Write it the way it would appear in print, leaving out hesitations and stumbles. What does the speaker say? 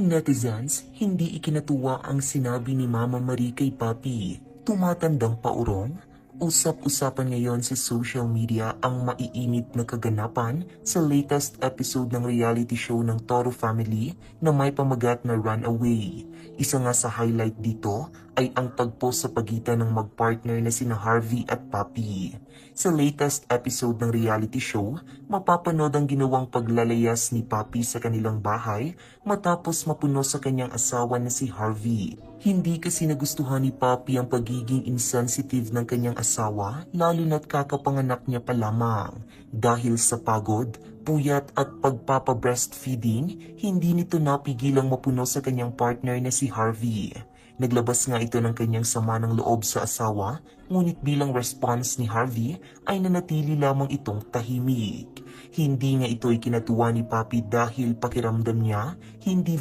Netizens, hindi ikinatuwa ang sinabi ni Mama Marie kay Papi. Tumatandang paurong? Usap-usapan ngayon sa social media ang maiinit na kaganapan sa latest episode ng reality show ng Toro Family na may pamagat na Runaway. Isa nga sa highlight dito ay ang tagpo sa pagitan ng magpartner na sina Harvey at Papi. Sa latest episode ng reality show, mapapanood ang ginawang paglalayas ni Papi sa kanilang bahay matapos mapuno sa kanyang asawa na si Harvey. Hindi kasi nagustuhan ni Papi ang pagiging insensitive ng kanyang asawa lalo na't kakapanganak niya pa lamang. Dahil sa pagod, puyat at pagpapa-breastfeeding, hindi nito napigilang mapuno sa kanyang partner na si Harvey. Naglabas nga ito ng kanyang sama ng loob sa asawa, ngunit bilang response ni Harvey ay nanatili lamang itong tahimik. Hindi nga ito ikinatuwa ni Papi dahil pakiramdam niya hindi